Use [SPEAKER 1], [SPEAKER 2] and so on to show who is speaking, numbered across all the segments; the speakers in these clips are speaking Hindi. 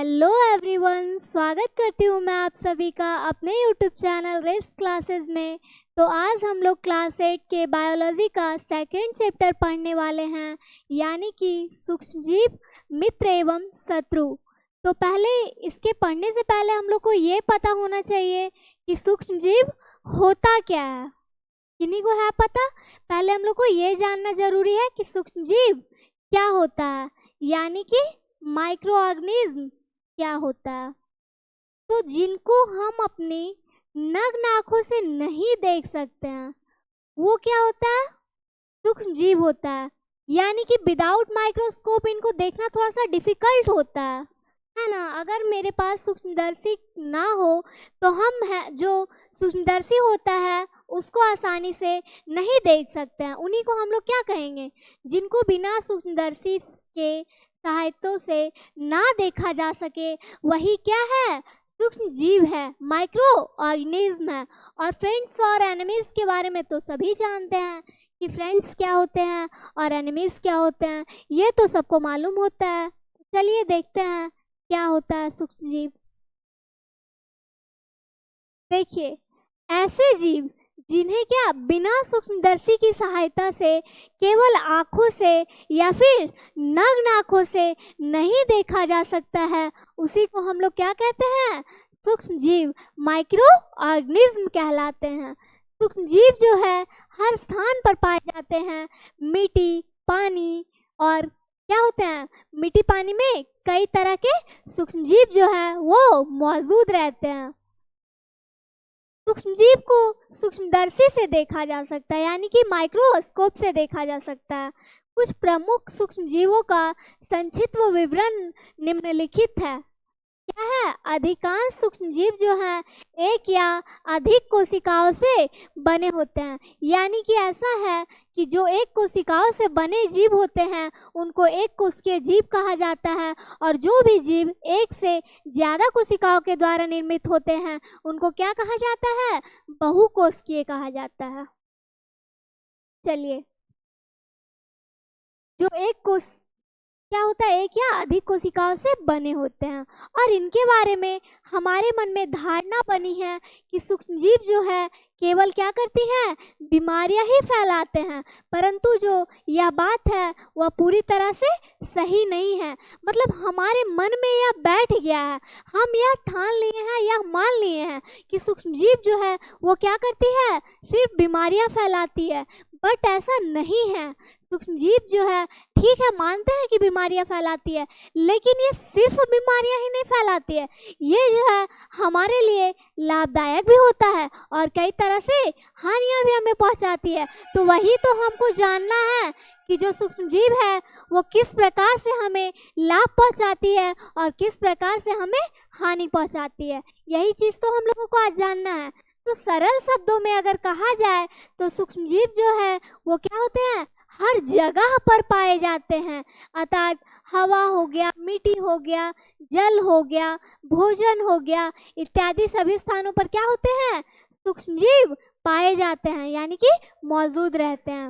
[SPEAKER 1] हेलो एवरीवन, स्वागत करती हूँ मैं आप सभी का अपने यूट्यूब चैनल रेस क्लासेस में। तो आज हम लोग क्लास 8 के बायोलॉजी का सेकंड चैप्टर पढ़ने वाले हैं, यानी कि सूक्ष्मजीव, मित्र एवं शत्रु। तो पहले इसके पढ़ने से पहले हम लोग को ये पता होना चाहिए कि सूक्ष्मजीव होता क्या है। किन्हीं को है पता? पहले हम लोग को ये जानना जरूरी है कि सूक्ष्मजीव क्या होता है, यानी कि माइक्रो ऑर्गेनिज्म क्या होता है। तो जिनको हम अपनी नग्न आंखों से नहीं देख सकते हैं वो क्या होता है? सूक्ष्म जीव होता है। यानी कि विदाउट माइक्रोस्कोप इनको देखना थोड़ा सा डिफिकल्ट होता है ना। अगर मेरे पास सूक्ष्मदर्शी ना हो तो हम है जो सूक्ष्मदर्शी होता है उसको आसानी से नहीं देख सकते हैं। उन्हीं को हम लोग क्या कहेंगे? जिनको बिना सूक्ष्मदर्शी के सहायता से ना देखा जा सके, वही क्या है? सूक्ष्म जीव है, माइक्रो ऑर्गेनिज्म है। और फ्रेंड्स और एनिमीज के बारे में तो सभी जानते हैं कि फ्रेंड्स क्या होते हैं और एनिमीज क्या होते हैं, ये तो सबको मालूम होता है। चलिए देखते हैं क्या होता है सूक्ष्म जीव। देखिए, ऐसे जीव जिन्हें क्या बिना सूक्ष्मदर्शी की सहायता से, केवल आंखों से या फिर नग्न आंखों से नहीं देखा जा सकता है, उसी को हम लोग क्या कहते हैं? सूक्ष्म जीव, माइक्रो ऑर्गेनिज्म कहलाते हैं। सूक्ष्म जीव जो है हर स्थान पर पाए जाते हैं। मिट्टी, पानी और क्या होते हैं? मिट्टी, पानी में कई तरह के सूक्ष्म जीव जो है वो मौजूद रहते हैं। सूक्ष्मजीव को सूक्ष्मदर्शी से देखा जा सकता है, यानी कि माइक्रोस्कोप से देखा जा सकता है। कुछ प्रमुख सूक्ष्मजीवों का संक्षिप्त विवरण निम्नलिखित है। क्या है? अधिकांश सूक्ष्मजीव जो है एक या अधिक कोशिकाओं से बने होते हैं। यानी कि ऐसा है कि जो एक कोशिकाओं से बने जीव होते हैं उनको एक कोशिकीय जीव कहा जाता है, और जो भी जीव एक से ज्यादा कोशिकाओं के द्वारा निर्मित होते हैं उनको क्या कहा जाता है? बहुकोशिकीय कहा जाता है। चलिए, जो एक कोश क्या होता है? एक या अधिक कोशिकाओं से बने होते हैं। और इनके बारे में हमारे मन में धारणा बनी है कि सूक्ष्मजीव जो है केवल क्या करती हैं? बीमारियां ही फैलाते हैं। परंतु जो यह बात है वह पूरी तरह से सही नहीं है। मतलब हमारे मन में यह बैठ गया है, हम यह ठान लिए हैं, यह मान लिए हैं कि सूक्ष्मजीव जो है वो क्या करती है? सिर्फ बीमारियां फैलाती है। बट ऐसा नहीं है। सूक्ष्मजीव जो है, ठीक है, मानते हैं कि बीमारियां फैलाती है, लेकिन ये सिर्फ बीमारियां ही नहीं फैलाती है, ये जो है हमारे लिए लाभदायक भी होता है और कई तरह से हानियां भी हमें पहुंचाती है। तो वही तो हमको जानना है कि जो सूक्ष्मजीव है वो किस प्रकार से हमें लाभ पहुंचाती है और किस प्रकार से हमें हानि पहुंचाती है। यही चीज तो हम लोगों को आज जानना है। तो सरल शब्दों में अगर कहा जाए तो सूक्ष्मजीव जो है वो क्या होते हैं? हर जगह पर पाए जाते हैं। अर्थात हवा हो गया, मिट्टी हो गया, जल हो गया, भोजन हो गया, इत्यादि सभी स्थानों पर क्या होते हैं? सूक्ष्मजीव पाए जाते हैं, यानी कि मौजूद रहते हैं।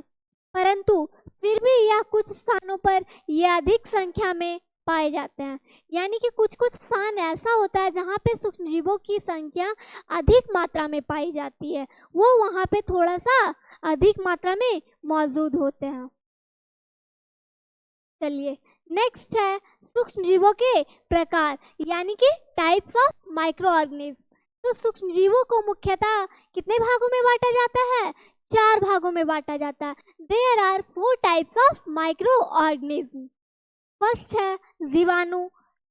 [SPEAKER 1] परंतु फिर भी यह कुछ स्थानों पर यह अधिक संख्या में पाए जाते हैं। यानी कि कुछ कुछ स्थान ऐसा होता है जहाँ पे सूक्ष्मजीवों की संख्या अधिक मात्रा में पाई जाती है, वो वहाँ पे थोड़ा सा अधिक मात्रा में मौजूद होते हैं। चलिए, नेक्स्ट है सूक्ष्मजीवों के प्रकार, यानी कि टाइप्स ऑफ माइक्रो ऑर्गेनिज्म। तो सूक्ष्मजीवों को मुख्यतः कितने भागों में बांटा जाता है? 4 भागों में बांटा जाता है। There are 4 types of micro organism. First है जीवाणु,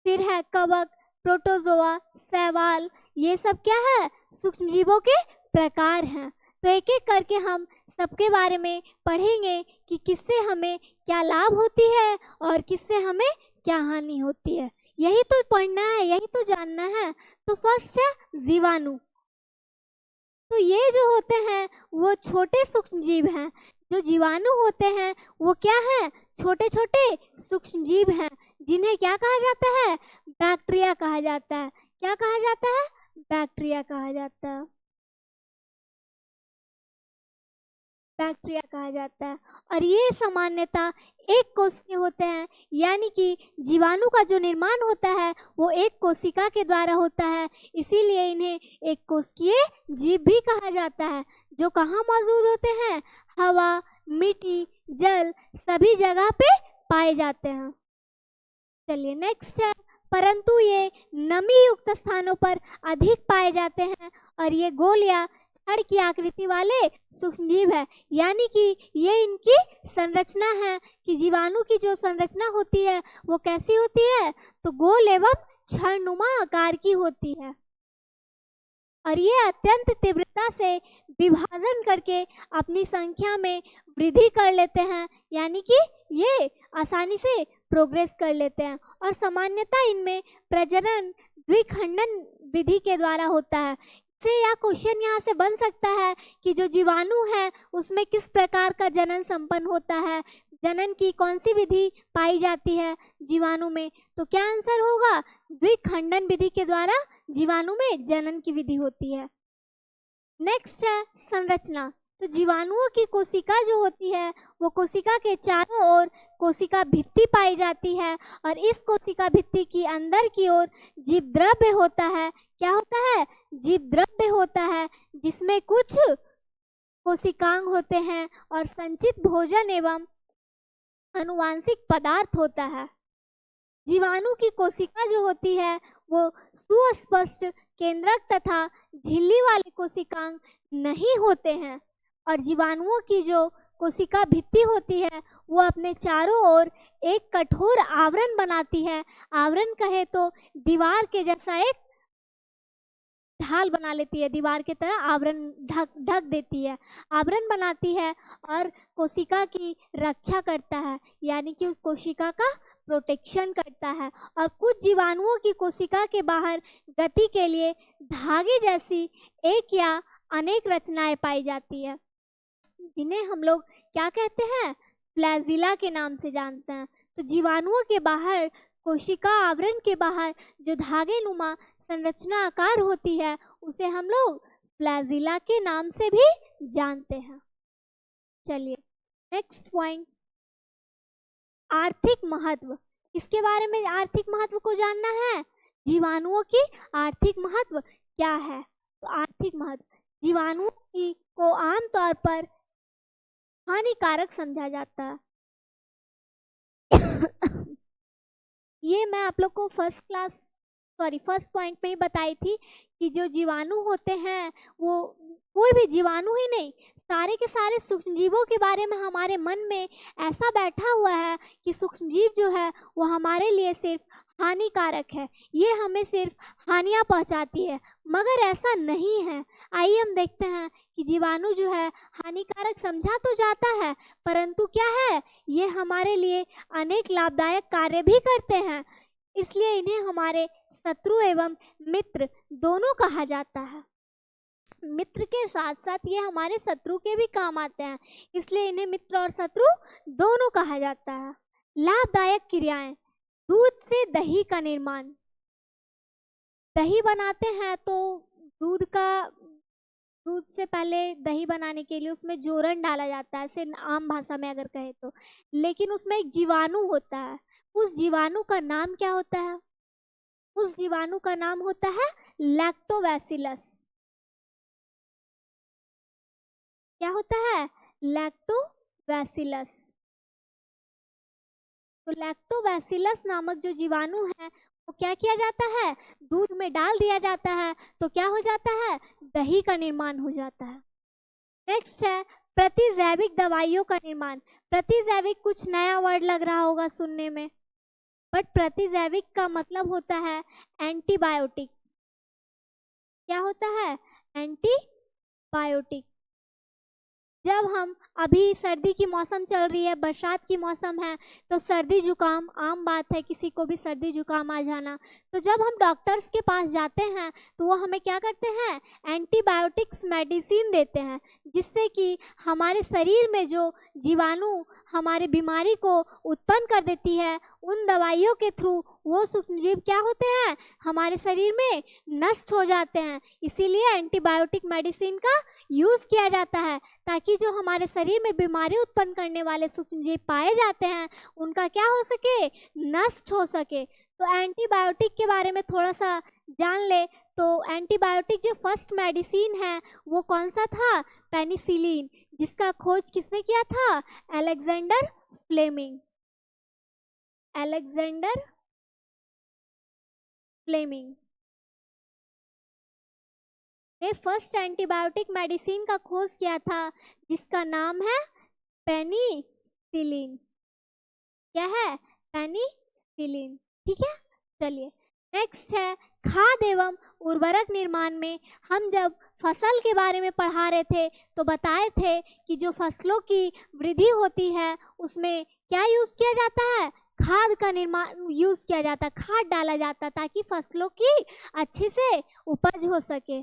[SPEAKER 1] फिर है कवक, प्रोटोजोआ, शैवाल। ये सब क्या है? सूक्ष्मजीवों के प्रकार हैं। तो एक एक करके हम सबके बारे में पढ़ेंगे कि किससे हमें क्या लाभ होती है और किससे हमें क्या हानि होती है। यही तो पढ़ना है, यही तो जानना है। तो फर्स्ट है जीवाणु। तो ये जो होते हैं वो छोटे सूक्ष्मजीव हैं। जो जीवाणु होते हैं वो क्या है? छोटे छोटे सूक्ष्मजीव हैं, जिन्हें क्या कहा जाता है? बैक्टीरिया कहा जाता है। क्या कहा जाता है? बैक्टीरिया कहा जाता है। बैक्टीरिया कहा जाता है। और ये सामान्यतः एक कोशिकीय होते हैं, यानी कि जीवाणु का जो निर्माण होता है वो एक कोशिका के द्वारा होता है, इसीलिए इन्हें एक कोशिकीय जीव भी कहा जाता है, जो कहाँ मौजूद होते हैं, हवा, मिट्टी, जल सभी जगह पे पाए जाते हैं। चलिए नेक्स्ट है, परंतु ये नमी युक्त स्थानों पर अधिक पाए जाते हैं और ये गोल या छड़ की आकृति वाले सूक्ष्मजीव है, यानी कि ये इनकी संरचना है कि जीवाणु की जो संरचना होती है वो कैसी होती है, तो गोल एवं छड़नुमा आकार की होती है और ये अत्यंत तीव्रता से विभाजन करके अपनी संख्या में वृद्धि कर लेते हैं, यानी कि ये आसानी से प्रोग्रेस कर लेते हैं और सामान्यतः इनमें प्रजनन द्विखंडन विधि के द्वारा होता है। से यह क्वेश्चन यहाँ से बन सकता है कि जो जीवाणु है उसमें किस प्रकार का जनन संपन्न होता है, जनन की कौन सी विधि पाई जाती है जीवाणु में, तो क्या आंसर होगा, द्विखंडन विधि के द्वारा जीवाणु में जनन की विधि होती है। नेक्स्ट है संरचना। तो जीवाणुओं की कोशिका जो होती है वो कोशिका के चारों ओर कोशिका भित्ति पाई जाती है और इस कोशिका भित्ति की अंदर की ओर जीवद्रव्य होता है। क्या होता है, जीवद्रव्य होता है, जिसमें कुछ कोशिकांग होते हैं और संचित भोजन एवं आनुवांशिक पदार्थ होता है। जीवाणु की कोशिका जो होती है वो सुस्पष्ट केंद्रक तथा झिल्ली वाले कोशिकांग नहीं होते हैं और जीवाणुओं की जो कोशिका भित्ति होती है वो अपने चारों ओर एक कठोर आवरण बनाती है। आवरण कहे तो दीवार के जैसा एक ढाल बना लेती है, दीवार की तरह आवरण ढक देती है, आवरण बनाती है और कोशिका की रक्षा करता है, यानी कि उस कोशिका का प्रोटेक्शन करता है। और कुछ जीवाणुओं की कोशिका के बाहर गति के लिए धागे जैसी एक या अनेक रचनाएं पाई जाती है, जिन्हें हम लोग क्या कहते हैं, फ्लैजिला के नाम से जानते हैं। तो जीवाणुओं के बाहर कोशिका आवरण के बाहर जो धागे नुमा संरचना आकार होती है उसे हम लोग फ्लैजिला के नाम से भी जानते हैं। चलिए नेक्स्ट पॉइंट, आर्थिक महत्व। इसके बारे में आर्थिक महत्व को जानना है, जीवाणुओं की आर्थिक महत्व क्या है। तो आर्थिक महत्व, जीवाणुओं की को आमतौर पर हानिकारक समझा जाता है। ये मैं आप लोग को फर्स्ट पॉइंट में ही बताई थी कि जो जीवाणु होते हैं वो कोई भी जीवाणु ही नहीं, सारे के सारे सूक्ष्मजीवों के बारे में हमारे मन में ऐसा बैठा हुआ है कि सूक्ष्मजीव जो है वो हमारे लिए सिर्फ हानिकारक है, ये हमें सिर्फ हानियां पहुंचाती है, मगर ऐसा नहीं है। आइए हम देखते हैं कि जीवाणु जो है हानिकारक समझा तो जाता है, परंतु क्या है, ये हमारे लिए अनेक लाभदायक कार्य भी करते हैं, इसलिए इन्हें हमारे शत्रु एवं मित्र दोनों कहा जाता है। मित्र के साथ साथ ये हमारे शत्रु के भी काम आते हैं, इसलिए इन्हें मित्र और शत्रु दोनों कहा जाता है। लाभदायक क्रियाएं, दूध से दही का निर्माण। दही बनाते हैं तो दूध से पहले दही बनाने के लिए उसमें जोरन डाला जाता है, ऐसे आम भाषा में अगर कहे तो, लेकिन उसमें एक जीवाणु होता है, उस जीवाणु का नाम क्या होता है, उस जीवाणु का नाम होता है लैक्टोबैसिलस। क्या होता है, लैक्टोबैसिलस। तो लैक्टोबैसिलस नामक जो जीवाणु है वो क्या किया जाता है, दूध में डाल दिया जाता है तो क्या हो जाता है, दही का निर्माण हो जाता है। नेक्स्ट है प्रतिजैविक दवाइयों का निर्माण। प्रतिजैविक कुछ नया वर्ड लग रहा होगा सुनने में, बट प्रतिजैविक का मतलब होता है एंटीबायोटिक। क्या होता है, एंटीबायोटिक। जब हम अभी सर्दी की मौसम चल रही है, बरसात की मौसम है, तो सर्दी जुकाम आम बात है, किसी को भी सर्दी जुकाम आ जाना। तो जब हम डॉक्टर्स के पास जाते हैं तो वो हमें क्या करते हैं, एंटीबायोटिक्स मेडिसिन देते हैं, जिससे कि हमारे शरीर में जो जीवाणु हमारे बीमारी को उत्पन्न कर देती है उन दवाइयों के थ्रू वो सूक्ष्मजीव क्या होते हैं, हमारे शरीर में नष्ट हो जाते हैं। इसीलिए एंटीबायोटिक मेडिसिन का यूज़ किया जाता है, ताकि जो हमारे शरीर में बीमारी उत्पन्न करने वाले सूक्ष्मजीव पाए जाते हैं उनका क्या हो सके, नष्ट हो सके। तो एंटीबायोटिक के बारे में थोड़ा सा जान ले। तो एंटीबायोटिक जो फर्स्ट मेडिसिन है वो कौन सा था, पेनिसिलिन, जिसका खोज किसने किया था, अलेक्जेंडर फ्लेमिंग। अलेक्जेंडर फ्लेमिंग ने फर्स्ट एंटीबायोटिक मेडिसिन का खोज किया था, जिसका नाम है पेनिसिलिन। क्या है, पेनिसिलिन। ठीक है, चलिए नेक्स्ट है खाद एवं उर्वरक निर्माण में। हम जब फसल के बारे में पढ़ा रहे थे तो बताए थे कि जो फसलों की वृद्धि होती है उसमें क्या यूज किया जाता है, खाद का निर्माण यूज किया जाता है, खाद डाला जाता है ताकि फसलों की अच्छे से उपज हो सके।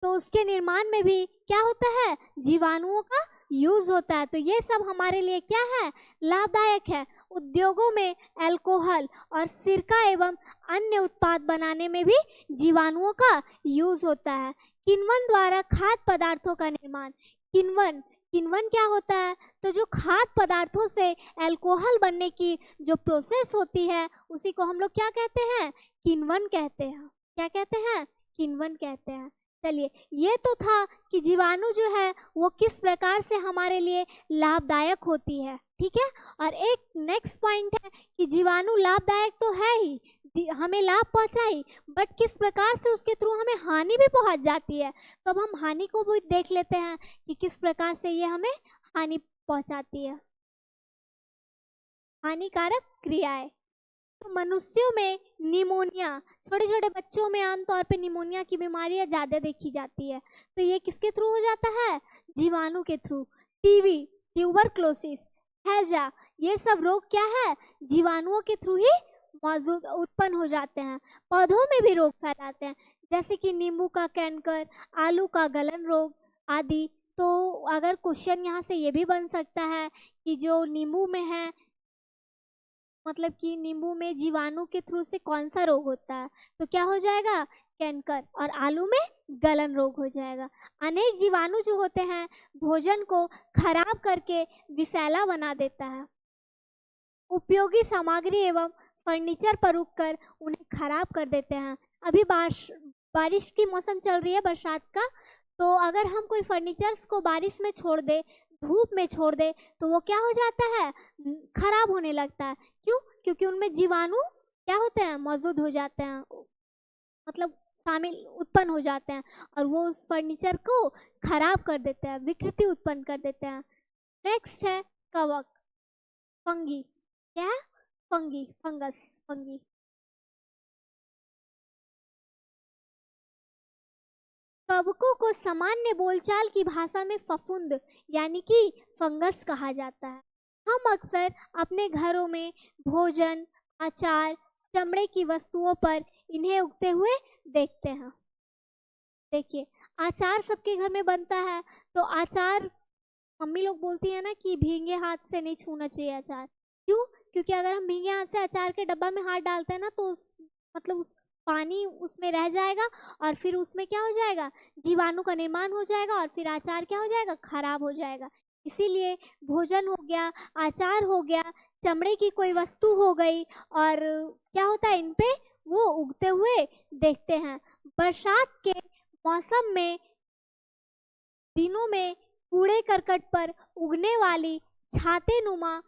[SPEAKER 1] तो उसके निर्माण में भी क्या होता है, जीवाणुओं का यूज होता है। तो ये सब हमारे लिए क्या है, लाभदायक है। उद्योगों में अल्कोहल और सिरका एवं अन्य उत्पाद बनाने में भी जीवाणुओं का यूज होता है। किण्वन द्वारा खाद्य पदार्थों का निर्माण। किण्वन, किण्वन क्या होता है, तो जो खाद्य पदार्थों से अल्कोहल बनने की जो प्रोसेस होती है उसी को हम लोग क्या कहते हैं, किण्वन कहते हैं। क्या कहते हैं, किण्वन कहते हैं। चलिए ये तो था कि जीवाणु जो है वो किस प्रकार से हमारे लिए लाभदायक होती है। ठीक है, और एक नेक्स्ट पॉइंट है कि जीवाणु लाभदायक तो है ही, हमें लाभ पहुंचाई, बट किस प्रकार से उसके थ्रू हमें हानि भी पहुंच जाती है। तो अब हम हानि को भी देख लेते हैं कि किस प्रकार से ये हमें हानि पहुंचाती है। हानिकारक क्रियाएं, तो मनुष्यों में निमोनिया, छोटे छोटे बच्चों में आमतौर पे निमोनिया की बीमारियां ज़्यादा देखी जाती है। तो ये किसके थ्रू हो जाता है, जीवाणु के थ्रू। टीबी, ट्यूबरक्लोसिस, हैजा, ये सब रोग क्या है, जीवाणुओं के थ्रू ही मौजूद उत्पन्न हो जाते हैं। पौधों में भी रोग फैलाते हैं, जैसे कि नींबू का कैंकर, आलू का गलन रोग आदि। तो अगर क्वेश्चन यहाँ से ये भी बन सकता है कि जो नींबू में है, मतलब कि नींबू में जीवाणु के थ्रू से कौन सा रोग होता है, तो क्या हो जाएगा, कैंकर, और आलू में गलन रोग हो जाएगा। अनेक जीवाणु जो होते हैं भोजन को खराब करके विषैला बना देता है। उपयोगी सामग्री एवं फर्नीचर पर उगकर उन्हें खराब कर देते हैं। अभी बारिश की मौसम चल रही है, बरसात का, तो अगर हम कोई फर्नीचर्स को बारिश में छोड़ दे, धूप में छोड़ दे, तो वो क्या हो जाता है, खराब होने लगता है। क्यों, क्योंकि उनमें जीवाणु क्या होते हैं, मौजूद हो जाते हैं, मतलब शामिल उत्पन्न हो जाते हैं, और वो उस फर्नीचर को खराब कर देते हैं, विकृति उत्पन्न कर देते हैं। नेक्स्ट है कवक, फंगी। क्या, फंगी, फंगस, फंगी। कवकों को सामान्य बोलचाल की भाषा में फफूंद यानी कि फंगस कहा जाता है। हम अक्सर अपने घरों में भोजन, अचार, चमड़े की वस्तुओं पर इन्हें उगते हुए देखते हैं। देखिए अचार सबके घर में बनता है, तो अचार मम्मी लोग बोलती है ना कि भींगे हाथ से नहीं छूना चाहिए अचार। क्यों, क्योंकि अगर हम भींगे हाथ से अचार के डब्बा में हाथ डालते हैं ना, तो मतलब उस पानी उसमें रह जाएगा और फिर उसमें क्या हो जाएगा, जीवाणु का निर्माण हो जाएगा, और फिर अचार क्या हो जाएगा, खराब हो जाएगा। इसीलिए भोजन हो गया, अचार हो गया, चमड़े की कोई वस्तु हो गई, और क्या होता है, इन पे वो उगते हुए देखते हैं। बरसात के मौसम में दिनों में कूड़े करकट पर उगने वाली छाते नुमा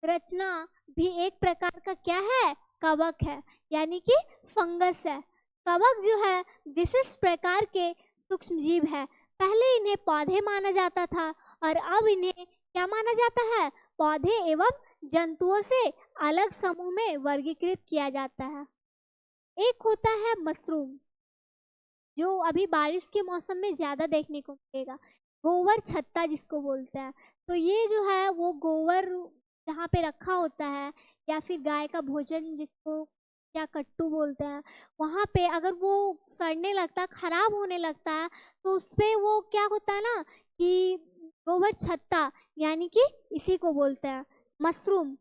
[SPEAKER 1] रचना भी एक प्रकार का क्या है, कवक है, यानी कि फंगस है। कवक जो है विशिष्ट प्रकार के सूक्ष्मजीव है। पहले इन्हें पौधे माना जाता था और अब इन्हें क्या माना जाता है, पौधे एवं जंतुओं से अलग समूह में वर्गीकृत किया जाता है। एक होता है मशरूम, जो अभी बारिश के मौसम में ज़्यादा देखने को मिलेगा, गोबर छत्ता जिसको बोलते हैं। तो ये जो है वो गोबर जहाँ पे रखा होता है, या फिर गाय का भोजन जिसको क्या कट्टू बोलते हैं, वहाँ पे अगर वो सड़ने लगता है, खराब होने लगता है, तो उस पर वो क्या होता है ना कि गोबर छत्ता, यानी कि इसी को बोलते हैं मशरूम।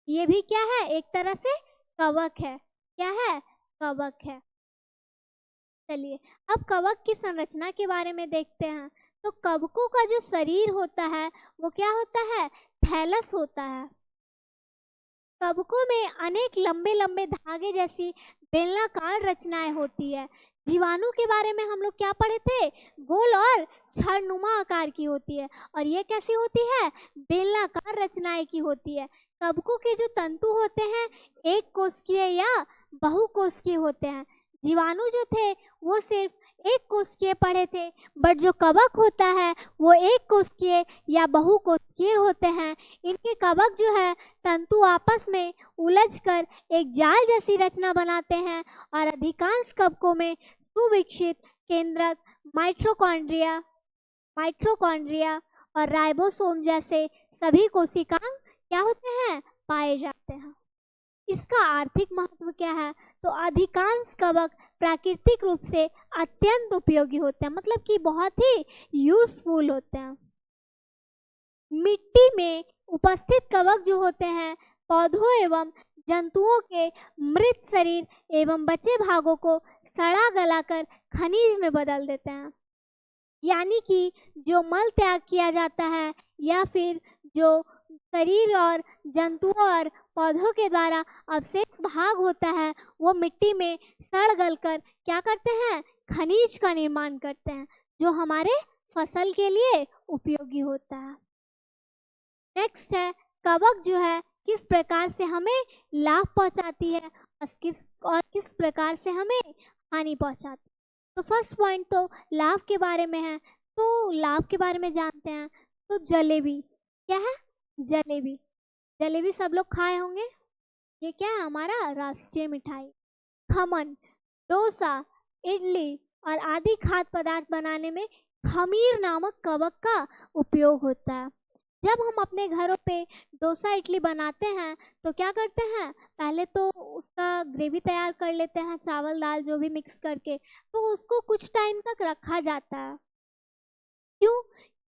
[SPEAKER 1] ये भी क्या है, एक तरह से कवक है। क्या है, कवक है। चलिए अब कवक की संरचना के बारे में देखते हैं। तो कवकों का जो शरीर होता है वो क्या होता है, थैलस होता है। कवकों में अनेक लंबे लंबे धागे जैसी बेलनाकार रचनाएं होती है। जीवाणु के बारे में हम लोग क्या पढ़े थे, गोल और छड़नुमा आकार की होती है, और ये कैसी होती है, बेलनाकार रचनाएं की होती है। कवकों के जो तंतु होते हैं एक कोशिकीय या बहुकोशिकीय होते हैं। जीवाणु जो थे वो सिर्फ एक कोशिकीय पढ़े थे, बट जो कवक होता है वो एक कोशिकीय या बहुकोशिकीय होते हैं। इनके कवक जो है तंतु आपस में उलझकर एक जाल जैसी रचना बनाते हैं, और अधिकांश कवकों में सुविकसित केंद्रक माइटोकॉन्ड्रिया और राइबोसोम जैसे सभी कोशिकांग क्या होते हैं, पाए जाते हैं। इसका आर्थिक महत्व क्या है, तो अधिकांश कवक प्राकृतिक रूप से अत्यंत उपयोगी होते हैं, मतलब कि बहुत ही यूजफुल होते हैं। मिट्टी में उपस्थित कवक जो होते हैं पौधों एवं जंतुओं के मृत शरीर एवं बचे भागों को सड़ा गलाकर खनिज में बदल देते हैं। यानी कि जो मल त्याग किया जाता है या फिर जो शरीर और जंतुओं और पौधों के द्वारा अवशेष भाग होता है वो मिट्टी में सड़ गलकर क्या करते हैं, खनिज का निर्माण करते हैं, जो हमारे फसल के लिए उपयोगी होता है। नेक्स्ट है कवक जो है किस प्रकार से हमें लाभ पहुंचाती है और किस प्रकार से हमें हानि पहुंचाती है। तो फर्स्ट पॉइंट तो लाभ के बारे में है। तो लाभ के बारे में जानते हैं। तो जलेबी क्या है, जलेबी, जलेबी सब लोग खाए होंगे। ये क्या है, हमारा राष्ट्रीय मिठाई। खमन, डोसा, इडली और आदि खाद्य पदार्थ बनाने में खमीर नामक कवक का उपयोग होता है। जब हम अपने घरों पे डोसा इडली बनाते हैं तो क्या करते हैं, पहले तो उसका ग्रेवी तैयार कर लेते हैं, चावल दाल जो भी मिक्स करके, तो उसको कुछ टाइम तक रखा जाता है। क्यों,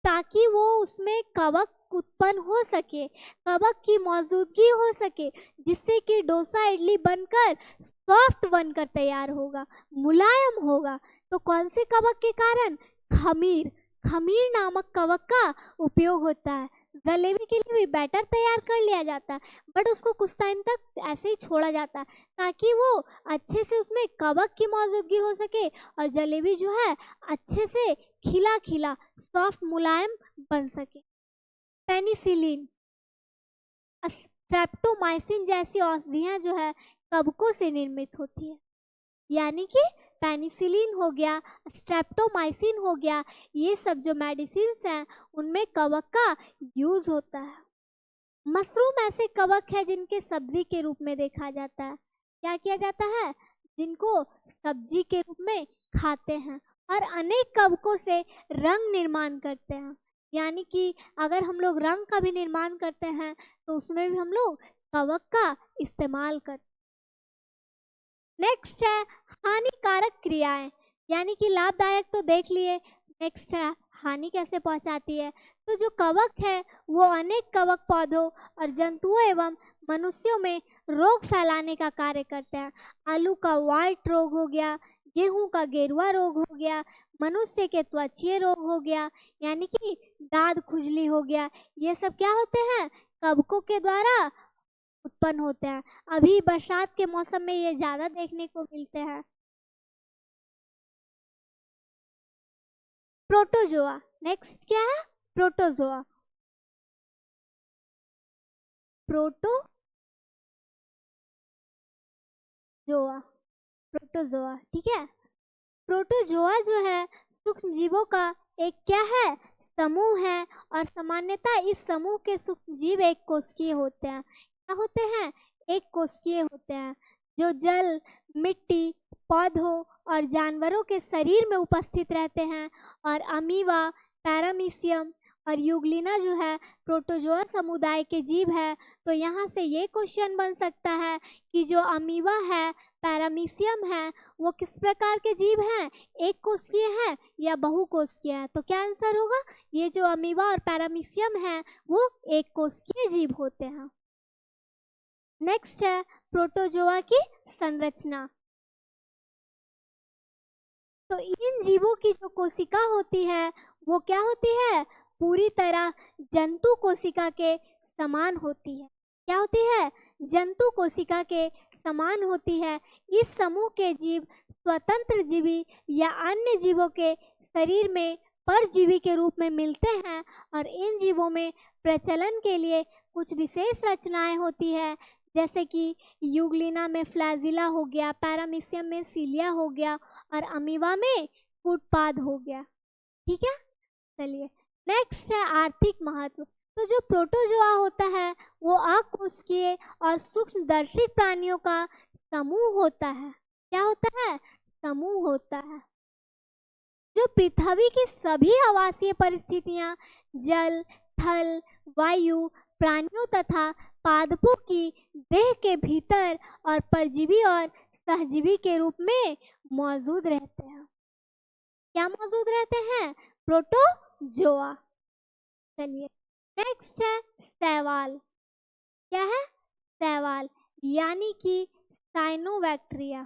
[SPEAKER 1] ताकि वो उसमें कवक उत्पन्न हो सके, कवक की मौजूदगी हो सके, जिससे कि डोसा इडली बनकर सॉफ्ट बनकर तैयार होगा, मुलायम होगा। तो कौन से कवक के कारण, खमीर, खमीर नामक कवक का उपयोग होता है। जलेबी के लिए भी बैटर तैयार कर लिया जाता है, बट उसको कुछ टाइम तक ऐसे ही छोड़ा जाता है ताकि वो अच्छे से उसमें कवक की मौजूदगी हो सके और जलेबी जो है अच्छे से खिला खिला सॉफ्ट मुलायम बन सके। पेनिसिलिन, स्ट्रेप्टोमाइसिन जैसी औषधियां जो है कवकों से निर्मित होती है। यानी कि पेनिसिलिन हो गया, स्ट्रेप्टोमाइसिन हो गया, ये सब जो मेडिसिन हैं उनमें कवक का यूज होता है। मशरूम ऐसे कवक है जिनके सब्जी के रूप में देखा जाता है। क्या किया जाता है, जिनको सब्जी के रूप में खाते हैं, और अनेक कवकों से रंग निर्माण करते हैं। यानी कि अगर हम लोग रंग का भी निर्माण करते हैं तो उसमें भी हम लोग कवक का इस्तेमाल करते हैं। नेक्स्ट है हानिकारक क्रियाएं, यानी कि लाभदायक तो देख लिए, नेक्स्ट है हानि कैसे पहुंचाती है। तो जो कवक है वो अनेक कवक पौधों और जंतुओं एवं मनुष्यों में रोग फैलाने का कार्य करते हैं। आलू का वाइट रोग हो गया, गेहूं का गेरुआ रोग हो गया, मनुष्य के त्वचीय रोग हो गया, यानी कि दाद खुजली हो गया, ये सब क्या होते हैं, कवकों के द्वारा उत्पन्न होते हैं। अभी बरसात के मौसम में ये ज्यादा देखने को मिलते हैं। प्रोटोजोआ, नेक्स्ट क्या है, प्रोटोजोआ, प्रोटोजोआ, ठीक है। प्रोटोजोआ जो है सूक्ष्म जीवों का एक क्या है, समूह है, और सामान्यतः इस समूह के सूक्ष्म जीव एक कोशिकीय होते हैं। क्या होते हैं, एक कोशिकीय होते हैं, जो जल, मिट्टी, पौधों और जानवरों के शरीर में उपस्थित रहते हैं। और अमीबा, पैरामीशियम और यूग्लिना जो है प्रोटोजोआ समुदाय के जीव है। तो यहाँ से ये क्वेश्चन बन सकता है कि जो अमीबा है, पैरामीशियम है, वो किस प्रकार के जीव हैं, एक कोशिकीय है या बहुकोशिकीय है। तो क्या आंसर होगा, ये जो अमीबा और पैरामीशियम है वो एक कोशिकीय जीव होते हैं। नेक्स्ट है प्रोटोजोआ की संरचना। तो इन जीवों की जो कोशिका होती है वो क्या होती है, पूरी तरह जंतु कोशिका के समान होती है। क्या होती है, जंतु कोशिका के समान होती है। इस समूह के जीव स्वतंत्र जीवी या अन्य जीवों के शरीर में परजीवी के रूप में मिलते हैं और इन जीवों में प्रचलन के लिए कुछ विशेष रचनाएं होती है, जैसे कि यूग्लिना में फ्लैजिला हो गया, पैरामीशियम में सीलिया हो गया और अमीबा में फुटपाद हो गया। ठीक है, चलिए नेक्स्ट है आर्थिक महत्व। तो जो प्रोटोजोआ होता है वो अकोशिकीय और सूक्ष्मदर्शी प्राणियों का समूह होता है। क्या होता है, समूह होता है जो पृथ्वी की सभी आवासीय परिस्थितियां, जल, थल, वायु, प्राणियों तथा पादपों की देह के भीतर और परजीवी और सहजीवी के रूप में मौजूद रहते हैं। क्या मौजूद रहते हैं, प्रोटोजोआ। चलिए नेक्स्ट है शैवाल। क्या है, शैवाल यानी कि साइनोबैक्टीरिया।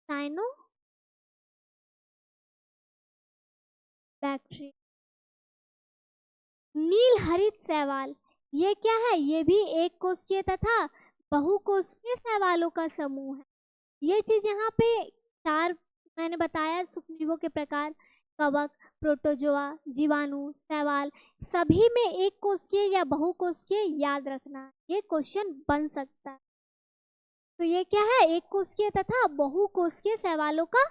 [SPEAKER 1] साइनोबैक्टीरिया, नील हरित शैवाल, ये क्या है, ये भी एक कोशिकीय तथा बहुकोशिकीय शैवालों का समूह है। ये चीज यहाँ पे चार मैंने बताया सूक्ष्मजीवों के प्रकार, कवक, प्रोटोजोआ, जीवाणु, शैवाल, सभी में एक कोशिकीय या बहुकोशिकीय याद रखना, ये क्वेश्चन बन सकता है। तो ये क्या है, एक कोशिकीय तथा बहुकोशिकीय शैवालों का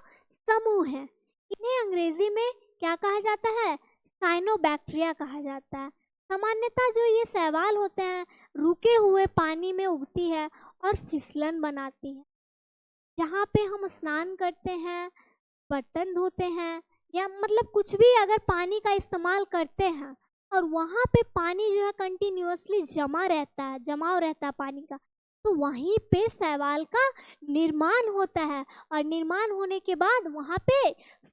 [SPEAKER 1] समूह है। इन्हें अंग्रेजी में क्या कहा जाता है, साइनोबैक्टीरिया कहा जाता है। सामान्यतः जो ये शैवाल होते हैं रुके हुए पानी में उगती है और फिसलन बनाती है। जहाँ पे हम स्नान करते हैं, बर्तन धोते हैं या मतलब कुछ भी अगर पानी का इस्तेमाल करते हैं और वहाँ पे पानी जो है कंटिन्यूअसली जमा रहता है, जमाव रहता है पानी का, तो वहीं पे शैवाल का निर्माण होता है और निर्माण होने के बाद वहाँ पे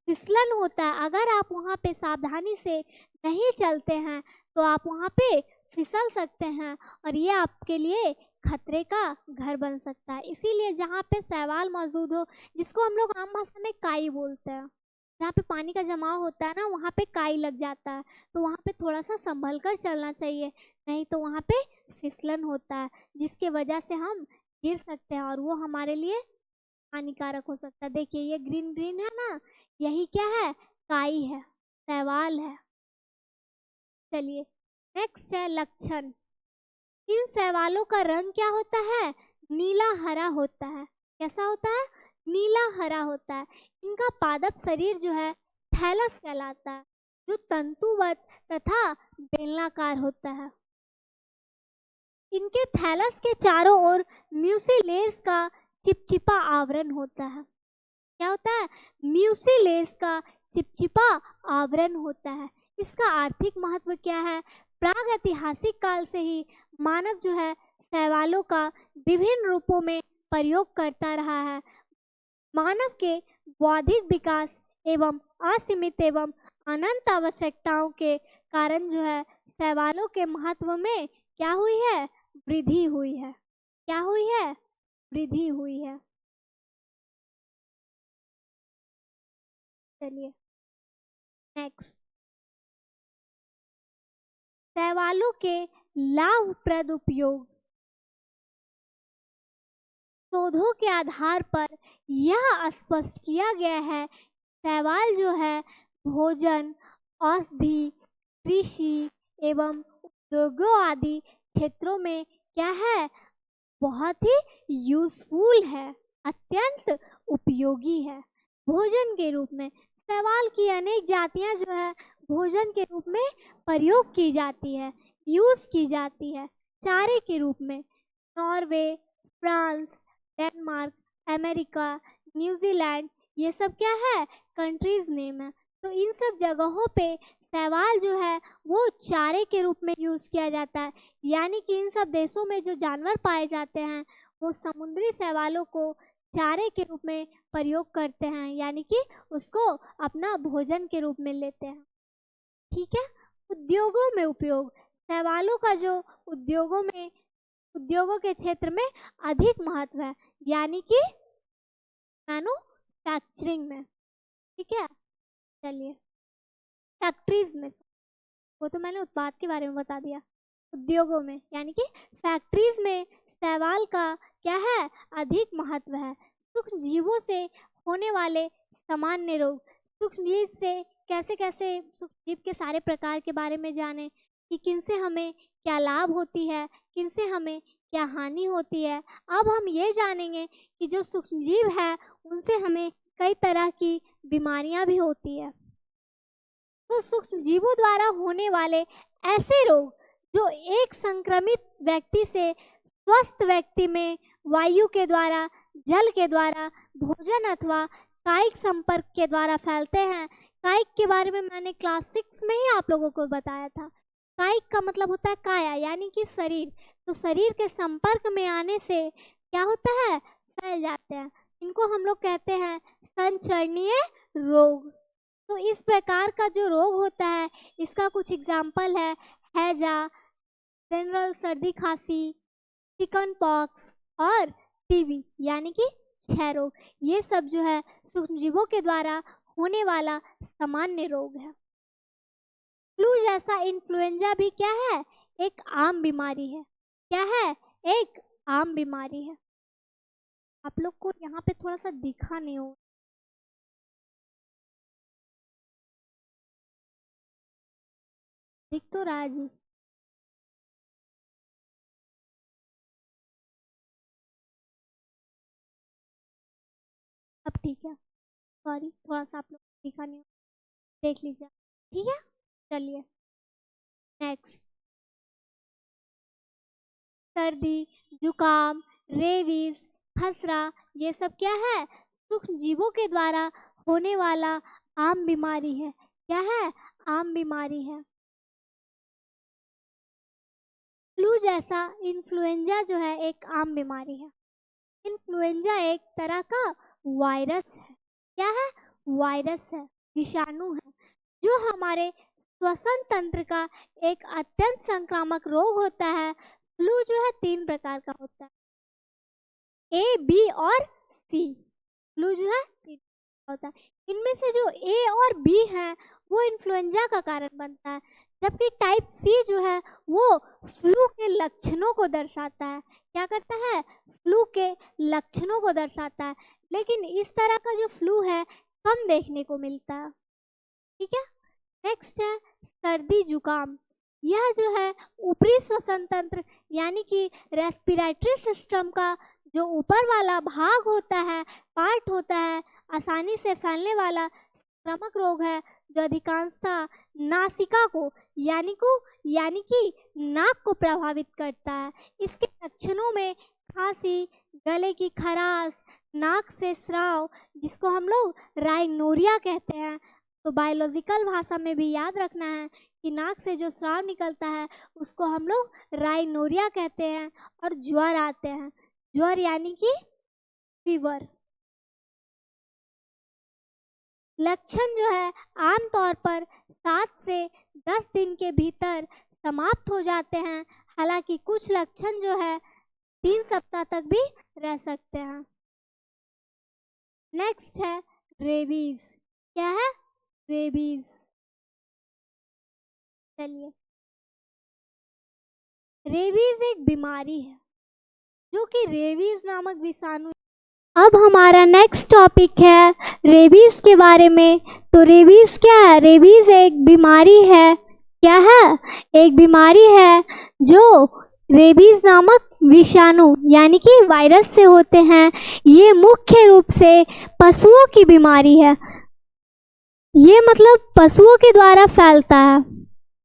[SPEAKER 1] फिसलन होता है। अगर आप वहाँ पे सावधानी से नहीं चलते हैं तो आप वहाँ पे फिसल सकते हैं और ये आपके लिए खतरे का घर बन सकता है। इसीलिए जहाँ पे शैवाल मौजूद हो, जिसको हम लोग आम भाषा में काई बोलते हैं, जहाँ पे पानी का जमाव होता है ना, वहाँ पे काई लग जाता है, तो वहाँ पे थोड़ा सा संभल कर चलना चाहिए, नहीं तो वहाँ पे फिसलन होता है जिसके वजह से हम गिर सकते हैं और वो हमारे लिए हानिकारक हो सकता है। देखिए ये ग्रीन ग्रीन है ना, यही क्या है, काई है, शैवाल है। चलिए नेक्स्ट है लक्षण। इन शैवालों का रंग क्या होता है, नीला हरा होता है। कैसा होता है, नीला हरा होता है। इनका पादप शरीर जो है थैलस कहलाता है, जो तंतुवत तथा बेलनाकार होता है। इनके थैलस के चारों ओर म्यूसिलेज का चिपचिपा आवरण होता है। क्या होता है, म्यूसिलेज का चिपचिपा आवरण होता है। इसका आर्थिक महत्व क्या है, प्रागैतिहासिक काल से ही मानव जो है शैवालों का विभिन्न रूपों में प्रयोग करता रहा है। मानव के बौद्धिक विकास एवं असीमित एवं अनंत आवश्यकताओं के कारण जो है शैवालों के महत्व में क्या हुई है, वृद्धि हुई है। क्या हुई है, वृद्धि हुई है। चलिए नेक्स्ट, शैवालों के लाभप्रद उपयोग। शोधों के आधार पर यह स्पष्ट किया गया है, शैवाल जो है भोजन, औषधि, कृषि एवं उद्योगों आदि क्षेत्रों में क्या है, बहुत ही यूजफुल है, अत्यंत उपयोगी है। भोजन के रूप में शैवाल की अनेक जातियां जो है भोजन के रूप में प्रयोग की जाती है, यूज की जाती है। चारे के रूप में Norway, France, Denmark, America, New Zealand, ये सब क्या है, कंट्रीज नेम है। तो इन सब जगहों पे शैवाल जो है वो चारे के रूप में यूज किया जाता है। यानी कि इन सब देशों में जो जानवर पाए जाते हैं वो समुद्री शैवालों को चारे के रूप में प्रयोग करते हैं, यानी कि उसको अपना भोजन के रूप में लेते हैं। ठीक है, उद्योगों में उपयोग। शैवालों का जो उद्योगों में उद्योगों के क्षेत्र में अधिक महत्व है, यानी कि मैन्युफैक्चरिंग में। ठीक है, चलिए फैक्ट्रीज में, वो तो मैंने उत्पाद के बारे में बता दिया। उद्योगों में यानी कि फैक्ट्रीज में शैवाल का क्या है, अधिक महत्व है। सूक्ष्म जीवों से होने वाले सामान्य रोग, सूक्ष्म जीव से कैसे कैसे सूक्ष्म जीव के सारे प्रकार के बारे में जाने कि किनसे हमें क्या लाभ होती है, किनसे हमें क्या हानि होती है। अब हम ये जानेंगे कि जो सूक्ष्म जीव है उनसे हमें कई तरह की बीमारियां भी होती है। तो सूक्ष्म जीवों द्वारा होने वाले ऐसे रोग जो एक संक्रमित व्यक्ति से स्वस्थ व्यक्ति में वायु के द्वारा, जल के द्वारा, भोजन अथवा कायिक संपर्क के द्वारा फैलते हैं। कायिक के बारे में मैंने क्लास 6 में ही आप लोगों को बताया था। कायिक का मतलब होता है काया, यानी कि शरीर। तो शरीर के संपर्क में आने से क्या होता है, फैल जाते हैं। इनको हम लोग कहते हैं संचरणीय रोग। तो इस प्रकार का जो रोग होता है, इसका कुछ एग्जाम्पल है हैजा, जनरल सर्दी खांसी, चिकन पॉक्स और टीबी यानी कि क्षय रोग। ये सब जो है सूक्ष्मजीवों के द्वारा होने वाला सामान्य रोग है। फ्लू जैसा इन्फ्लुएंजा भी क्या है, एक आम बीमारी है। क्या है, एक आम बीमारी है। आप लोग को यहाँ पे थोड़ा सा दिखा नहीं हो, दिख तो रहा जी। अब ठीक है, सॉरी थोड़ा सा आप लोग दिखा नहीं हो, देख लीजिए। ठीक है, चलिए नेक्स्ट। सर्दी, जुकाम, रेबीज, खसरा, ये सब क्या है, सूक्ष्म जीवों के द्वारा होने वाला आम बीमारी है। क्या है, आम बीमारी है। फ्लू जैसा इन्फ्लुएंजा जो है एक आम बीमारी है। इन्फ्लुएंजा एक तरह का वायरस है। क्या है, वायरस है, विषाणु है, जो हमारे श्वसन तंत्र का एक अत्यंत संक्रामक रोग होता है। फ्लू जो है 3 प्रकार का होता है, ए, बी और सी। फ्लू जो है 3 होता है। इनमें से जो ए और बी है वो इन्फ्लुएंजा का कारण बनता है, जबकि टाइप सी जो है वो फ्लू के लक्षणों को दर्शाता है। क्या करता है, फ्लू के लक्षणों को दर्शाता है। लेकिन इस तरह का जो फ्लू है कम देखने को मिलता है। ठीक है, नेक्स्ट है सर्दी जुकाम। यह जो है ऊपरी श्वसन तंत्र यानी कि रेस्पिरेटरी सिस्टम का जो ऊपर वाला भाग होता है, पार्ट होता है, आसानी से फैलने वाला संक्रामक रोग है, जो अधिकांशतः नासिका को यानी कि नाक को प्रभावित करता है। इसके लक्षणों में खांसी, गले की खराश, नाक से स्राव, जिसको हम लोग राइनोरिया कहते हैं। तो बायोलॉजिकल भाषा में भी याद रखना है कि नाक से जो स्राव निकलता है उसको हम लोग राइनोरिया कहते हैं। और ज्वर आते हैं, ज्वर यानी कि फीवर। लक्षण जो है आमतौर पर 7 से 10 दिन के भीतर समाप्त हो जाते हैं। हालांकि कुछ लक्षण जो है 3 सप्ताह तक भी रह सकते हैं। नेक्स्ट है रेबीज। क्या है, रेबीज। चलिए, रेबीज एक बीमारी है जो कि रेबीज नामक विषाणु। अब हमारा नेक्स्ट टॉपिक है रेबीज के बारे में। तो रेबीज क्या है, रेबीज एक बीमारी है। क्या है, एक बीमारी है जो रेबीज नामक विषाणु यानी कि वायरस से होते हैं। ये मुख्य रूप से पशुओं की बीमारी है। ये मतलब पशुओं के द्वारा फैलता है।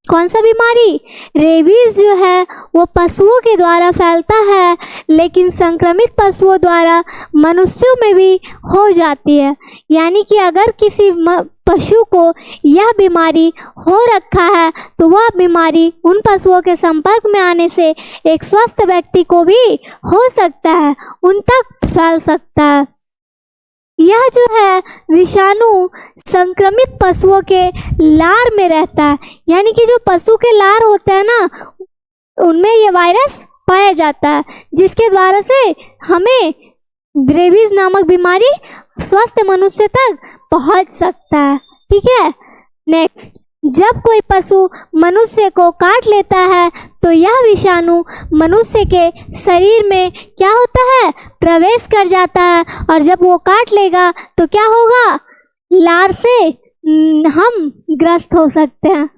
[SPEAKER 1] कौन सा बीमारी, रेबीज जो है वो पशुओं के द्वारा फैलता है, लेकिन संक्रमित पशुओं द्वारा मनुष्यों में भी हो जाती है। यानी कि अगर किसी पशु को यह बीमारी हो रखा है तो वह बीमारी उन पशुओं के संपर्क में आने से एक स्वस्थ व्यक्ति को भी हो सकता है, उन तक फैल सकता है। यह जो है विषाणु संक्रमित पशुओं के लार में रहता है। यानी कि जो पशु के लार होते हैं ना, उनमें ये वायरस पाया जाता है, जिसके द्वारा से हमें रेबीज नामक बीमारी स्वस्थ मनुष्य तक पहुंच सकता है। ठीक है। नेक्स्ट, जब कोई पशु मनुष्य को काट लेता है तो यह विषाणु मनुष्य के शरीर में क्या होता है, प्रवेश कर जाता है, और जब वो काट लेगा तो क्या होगा, लार से हम ग्रस्त हो सकते हैं।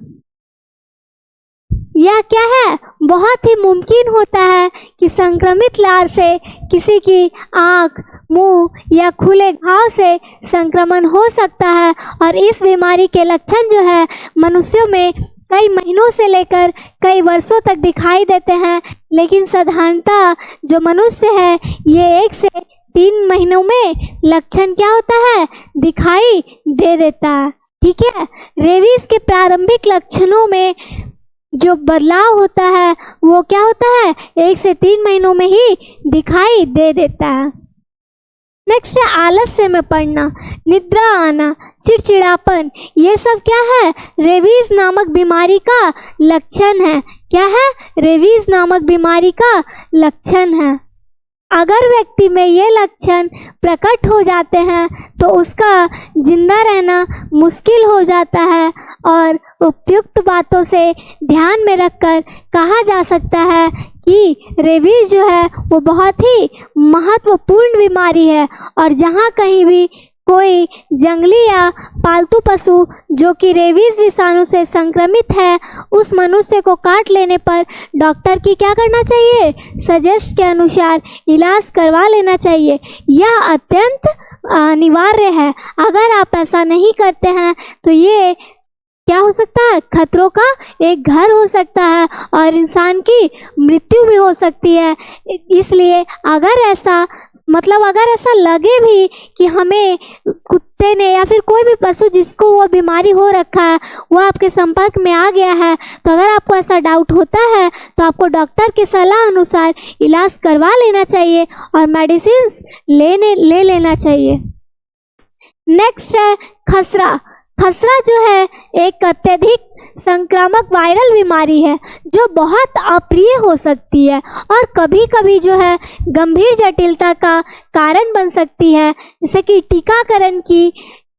[SPEAKER 1] यह क्या है, बहुत ही मुमकिन होता है कि संक्रमित लार से किसी की आँख, मुंह या खुले घाव से संक्रमण हो सकता है, और इस बीमारी के लक्षण जो है मनुष्यों में कई महीनों से लेकर कई वर्षों तक दिखाई देते हैं, लेकिन साधारणतः जो मनुष्य है ये 1 से 3 महीनों में लक्षण क्या होता है, दिखाई दे देता है। ठीक है। रेबीज के प्रारंभिक लक्षणों में जो बदलाव होता है वो क्या होता है, 1 से 3 महीनों में ही दिखाई दे देता है। नेक्स्ट है आलस्य में पड़ना, निद्रा आना, चिड़चिड़ापन। ये सब क्या है, रेबीज नामक बीमारी का लक्षण है। क्या है, रेबीज नामक बीमारी का लक्षण है। अगर व्यक्ति में ये लक्षण प्रकट हो जाते हैं तो उसका जिंदा रहना मुश्किल हो जाता है, और उपयुक्त बातों से ध्यान में रखकर कहा जा सकता है कि रेबीज जो है वो बहुत ही महत्वपूर्ण बीमारी है, और जहाँ कहीं भी कोई जंगली या पालतू पशु जो कि रेबीज विषाणु से संक्रमित है उस मनुष्य को काट लेने पर डॉक्टर की क्या करना चाहिए, सजेस्ट के अनुसार इलाज करवा लेना चाहिए। यह अत्यंत अनिवार्य है। अगर आप ऐसा नहीं करते हैं तो ये क्या हो सकता है, खतरों का एक घर हो सकता है और इंसान की मृत्यु भी हो सकती है। इसलिए अगर ऐसा लगे भी कि हमें कुत्ते ने या फिर कोई भी पशु जिसको वो बीमारी हो रखा है वो आपके संपर्क में आ गया है, तो अगर आपको ऐसा डाउट होता है तो आपको डॉक्टर के सलाह अनुसार इलाज करवा लेना चाहिए और मेडिसिन ले लेना चाहिए। नेक्स्ट है खसरा। खसरा जो है एक अत्यधिक संक्रामक वायरल बीमारी है जो बहुत अप्रिय हो सकती है और कभी कभी जो है गंभीर जटिलता का कारण बन सकती है, जैसे कि टीकाकरण की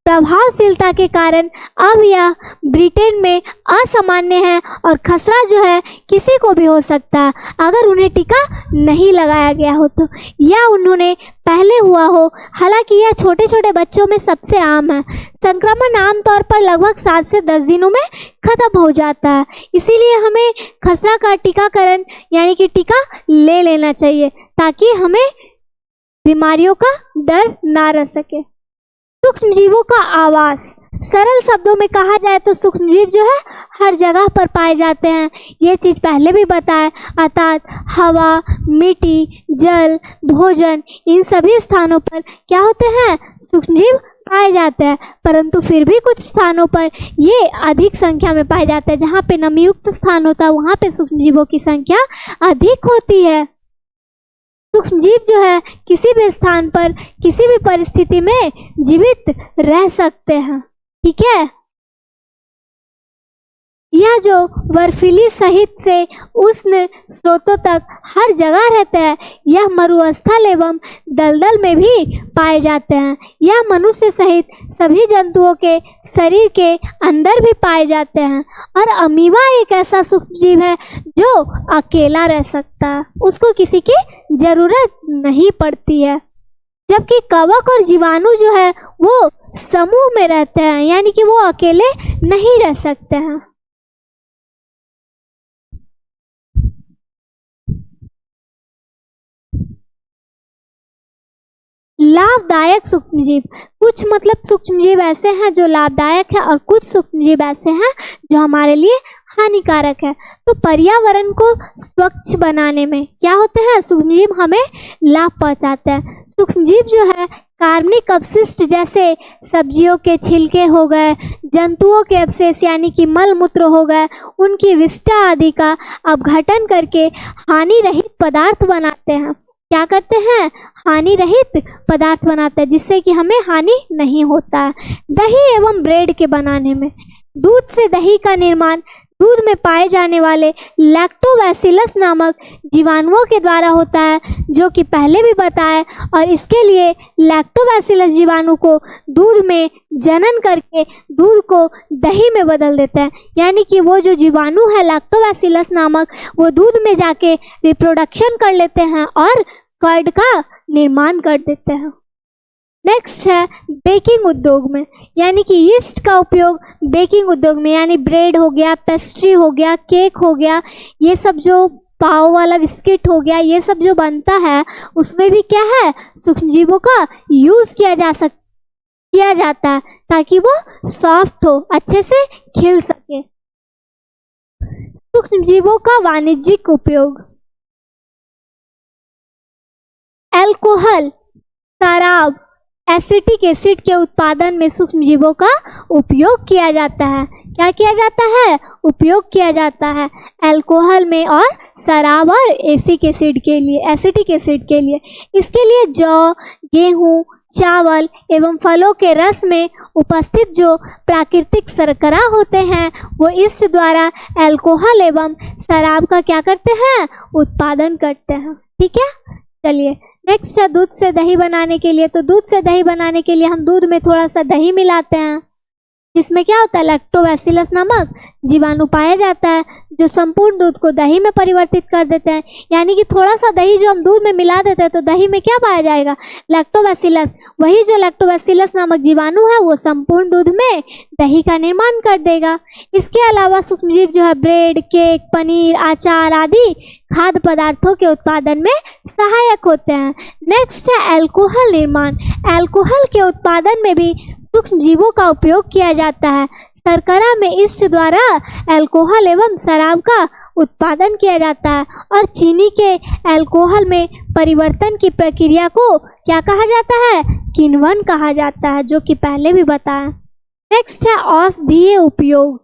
[SPEAKER 1] प्रभावशीलता के कारण अब यह ब्रिटेन में असामान्य है और खसरा जो है किसी को भी हो सकता है अगर उन्हें टीका नहीं लगाया गया हो तो, या उन्होंने पहले हुआ हो। हालांकि यह छोटे छोटे बच्चों में सबसे आम है। संक्रमण आमतौर पर लगभग 7 से 10 दिनों में खत्म हो जाता है, इसीलिए हमें खसरा का टीकाकरण यानी कि टीका ले लेना चाहिए ताकि हमें बीमारियों का डर ना रह सके। सूक्ष्म जीवों का आवास। सरल शब्दों में कहा जाए तो सूक्ष्म जीव जो है हर जगह पर पाए जाते हैं। ये चीज़ पहले भी बताए, अर्थात हवा, मिट्टी, जल, भोजन, इन सभी स्थानों पर क्या होते हैं, सूक्ष्म जीव पाए जाते हैं। परंतु फिर भी कुछ स्थानों पर ये अधिक संख्या में पाए जाते हैं। जहाँ पे नमीयुक्त स्थान होता है वहाँ पे सूक्ष्म जीवों की संख्या अधिक होती है। सूक्ष्म जीव जो है किसी भी स्थान पर किसी भी परिस्थिति में जीवित रह सकते हैं। ठीक है। यह जो बर्फीली सहित से उष्ण स्रोतों तक हर जगह रहते हैं, यह मरुस्थल एवं दलदल में भी पाए जाते हैं। यह मनुष्य सहित सभी जंतुओं के शरीर के अंदर भी पाए जाते हैं। और अमीबा एक ऐसा सूक्ष्म जीव है जो अकेला रह सकता है, उसको किसी की जरूरत नहीं पड़ती है। जबकि कवक और जीवाणु जो है वो समूह में रहते हैं, यानी कि वो अकेले नहीं रह सकते हैं। लाभदायक सूक्ष्मजीव। कुछ सूक्ष्मजीव ऐसे हैं जो लाभदायक है और कुछ सूक्ष्मजीव ऐसे हैं जो हमारे लिए हानिकारक है। तो पर्यावरण को स्वच्छ बनाने में क्या होते हैं, सूक्ष्मजीव हमें लाभ पहुंचाते हैं। सूक्ष्मजीव जो है कार्बनिक अपशिष्ट जैसे सब्जियों के छिलके हो गए, जंतुओं के अवशेष यानी कि मल मूत्र हो गए, उनकी विष्ठा आदि का अपघटन करके हानि रहित पदार्थ बनाते हैं। क्या करते हैं, हानि रहित पदार्थ बनाते हैं जिससे कि हमें हानि नहीं होता है। दही एवं ब्रेड के बनाने में, दूध से दही का निर्माण दूध में पाए जाने वाले लैक्टोबैसिलस नामक जीवाणुओं के द्वारा होता है, जो कि पहले भी बताया। और इसके लिए लैक्टोबैसिलस जीवाणु को दूध में जनन करके दूध को दही में बदल देता है। यानी कि वो जो जीवाणु है लैक्टोबैसिलस नामक, वो दूध में जाके रिप्रोडक्शन कर लेते हैं और कर्ड का निर्माण कर देते हैं। नेक्स्ट है बेकिंग उद्योग में, यानी कि यीस्ट का उपयोग बेकिंग उद्योग में, यानी ब्रेड हो गया, पेस्ट्री हो गया, केक हो गया, ये सब जो पाव वाला बिस्किट हो गया, ये सब जो बनता है उसमें भी क्या है, सूक्ष्मजीवों का यूज किया जाता है ताकि वो सॉफ्ट हो, अच्छे से खिल सके। सूक्ष्मजीवों का वाणिज्यिक उपयोग, अल्कोहल, शराब, एसिटिक एसिड के उत्पादन में सूक्ष्मजीवों का उपयोग किया जाता है। क्या किया जाता है, उपयोग किया जाता है अल्कोहल में और शराब और एसिटिक एसिड के लिए। इसके लिए जौ, गेहूं, चावल एवं फलों के रस में उपस्थित जो प्राकृतिक शर्करा होते हैं वो इस द्वारा अल्कोहल एवं शराब का क्या करते हैं, उत्पादन करते हैं। ठीक है, चलिए नेक्स्ट है दूध से दही बनाने के लिए। तो दूध से दही बनाने के लिए हम दूध में थोड़ा सा दही मिलाते हैं, जिसमें क्या होता है, लैक्टोबैसिलस नामक जीवाणु पाया जाता है जो संपूर्ण दूध को दही में परिवर्तित कर देते हैं। यानी कि थोड़ा सा दही जो हम दूध में मिला देते हैं तो दही में क्या पाया जाएगा, लैक्टोबैसिलस। वही जो लैक्टोबैसिलस नामक जीवाणु है वो संपूर्ण दूध में दही का निर्माण कर देगा। इसके अलावा सूक्ष्मजीव जो है ब्रेड, केक, पनीर, अचार आदि खाद्य पदार्थों के उत्पादन में सहायक होते हैं। नेक्स्ट है अल्कोहल निर्माण। अल्कोहल के उत्पादन में भी सूक्ष्मजीवों का उपयोग किया जाता है। शर्करा में इस द्वारा अल्कोहल एवं शराब का उत्पादन किया जाता है और चीनी के अल्कोहल में परिवर्तन की प्रक्रिया को क्या कहा जाता है, किण्वन कहा जाता है, जो कि पहले भी बताया। नेक्स्ट है औषधीय उपयोग।